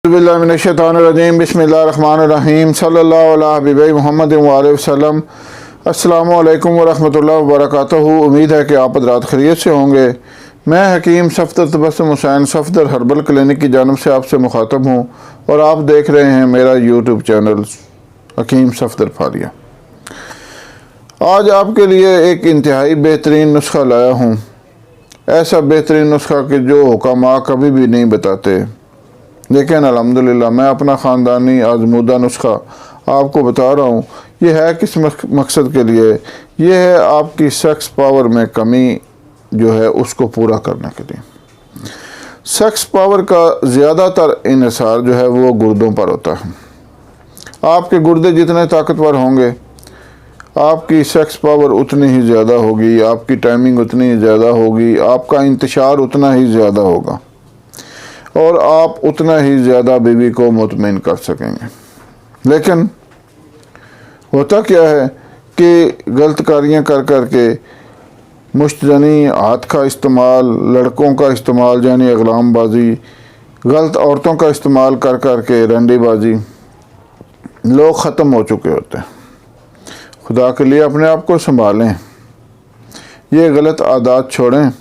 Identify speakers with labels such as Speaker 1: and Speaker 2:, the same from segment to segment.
Speaker 1: बिस्मिल्लाहिर्रहमानिर्रहीम बिस्मिल्लाहिर्रहमानिर्रहीम सल्लल्लाहु अला हबीबी मोहम्मद वसल्लम। अस्सलामु अलैकुम वरहमतुल्लाहि वबरकातुहू। उम्मीद है कि आप हज़रात खैरियत से होंगे। मैं हकीम सफदर तबस्सुम हुसैन सफदर हर्बल क्लिनिक की जानिब से आपसे मुखातब हूँ और आप देख रहे हैं मेरा यूट्यूब चैनल हकीम सफदर फालिया। आज आपके लिए एक इंतहाई बेहतरीन नुस्खा लाया हूँ, ऐसा बेहतरीन नुस्खा कि जो हुकामा कभी भी नहीं बताते, लेकिन अल्हम्दुलिल्लाह मैं अपना ख़ानदानी आज़मूदा नुस्खा आपको बता रहा हूँ। ये है किस मकसद के लिए? ये है आपकी सेक्स पावर में कमी जो है उसको पूरा करने के लिए। सेक्स पावर का ज़्यादातर इन्हिसार जो है वो गुर्दों पर होता है। आपके गुर्दे जितने ताकतवर होंगे आपकी सेक्स पावर उतनी ही ज़्यादा होगी, आपकी टाइमिंग उतनी ही ज़्यादा होगी, आपका इंतशार उतना ही ज़्यादा होगा और आप उतना ही ज़्यादा बीवी को मुतमईन कर सकेंगे। लेकिन होता क्या है कि गलत कारियाँ कर कर के मुश्तजनी हाथ का इस्तेमाल, लड़कों का इस्तेमाल यानी अगलाम बाजी, गलत औरतों का इस्तेमाल कर कर के रंडी बाजी, लोग ख़त्म हो चुके होते हैं। खुदा के लिए अपने आप को संभालें, ये गलत आदत छोड़ें।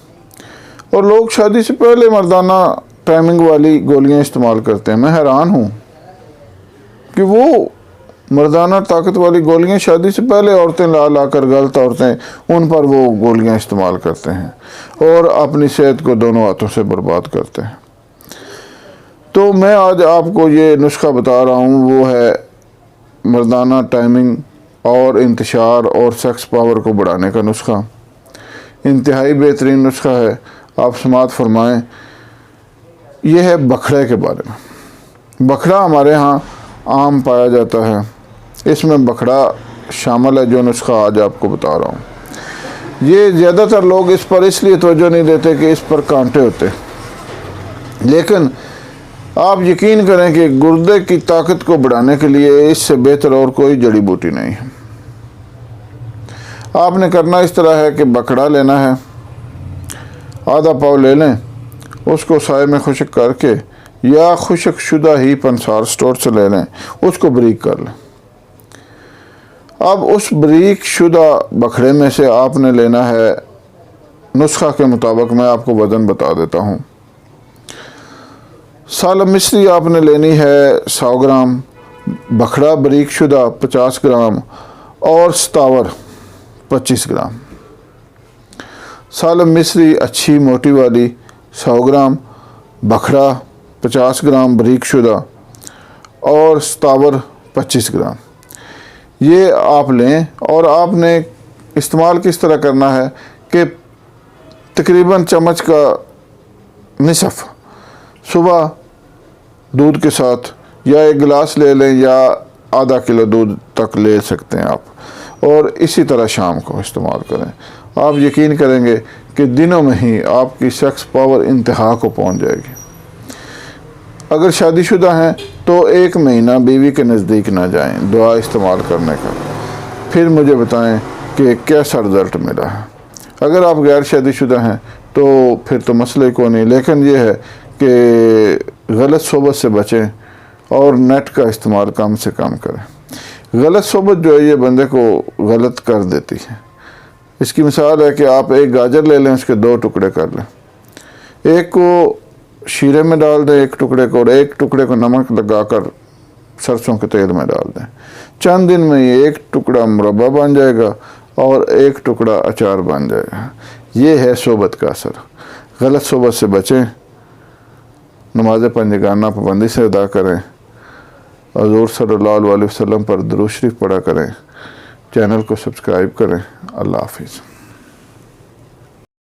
Speaker 1: और लोग शादी से पहले मर्दाना टाइमिंग वाली गोलियां इस्तेमाल करते हैं। मैं हैरान हूँ कि वो मर्दाना ताकत वाली गोलियां शादी से पहले औरतें ला ला कर, गलत औरतें, उन पर वो गोलियां इस्तेमाल करते हैं और अपनी सेहत को दोनों हाथों से बर्बाद करते हैं। तो मैं आज आपको ये नुस्खा बता रहा हूँ, वो है मर्दाना टाइमिंग और इंतशार और सेक्स पावर को बढ़ाने का नुस्खा। इंतहाई बेहतरीन नुस्खा है, आप समाअत फरमाएँ। ये है बखड़े के बारे में। बखड़ा हमारे यहाँ आम पाया जाता है, इसमें बखड़ा शामिल है जो नुस्खा आज आपको बता रहा हूँ। ये ज़्यादातर लोग इस पर इसलिए तवज्जो नहीं देते कि इस पर कांटे होते, लेकिन आप यकीन करें कि गुर्दे की ताकत को बढ़ाने के लिए इससे बेहतर और कोई जड़ी बूटी नहीं है। आपने करना इस तरह है कि बखड़ा लेना है, आधा पाव ले लें, उसको साए में खुश्क करके या खुश्क शुदा ही पंसार स्टोर से ले लें, उसको बरीक कर लें। अब उस बरीक शुदा बखड़े में से आपने लेना है, नुस्खा के मुताबिक मैं आपको वज़न बता देता हूँ। सालम मिश्री आपने लेनी है 100 ग्राम, बखड़ा बरीक शुदा 50 ग्राम और सतावर 25 ग्राम। सालम मिश्री अच्छी मोटी वाली 100 ग्राम, बखड़ा 50 ग्राम बरीक शुदा और सतावर 25 ग्राम, ये आप लें। और आपने इस्तेमाल किस तरह करना है कि तकरीबन चम्मच का निसफ़ सुबह दूध के साथ या एक गिलास ले लें या आधा किलो दूध तक ले सकते हैं आप, और इसी तरह शाम को इस्तेमाल करें। आप यकीन करेंगे कि दिनों में ही आपकी सेक्स पावर इंतहा को पहुंच जाएगी। अगर शादीशुदा हैं तो 1 महीना बीवी के नज़दीक ना जाएं दुआ इस्तेमाल करने का, फिर मुझे बताएं कि कैसा रिज़ल्ट मिला है। अगर आप गैर शादीशुदा हैं तो फिर तो मसले को नहीं, लेकिन ये है कि गलत सोबत से बचें और नेट का इस्तेमाल कम से कम करें। गलत सोबत जो है ये बंदे को गलत कर देती है। इसकी मिसाल है कि आप एक गाजर ले लें, उसके 2 टुकड़े कर लें, एक को शीरे में डाल दें, एक टुकड़े को, और एक टुकड़े को नमक लगाकर सरसों के तेल में डाल दें। चंद दिन में ये एक टुकड़ा मुरब्बा बन जाएगा और एक टुकड़ा अचार बन जाएगा। ये है सोबत का असर। गलत सोबत से बचें, नमाज पंजगाना पाबंदी से अदा करें, हुज़ूर सल्लल्लाहु अलैहि वसल्लम पर दुरूद शरीफ पढ़ा करें, चैनल को सब्सक्राइब करें। अल्लाह हाफिज़।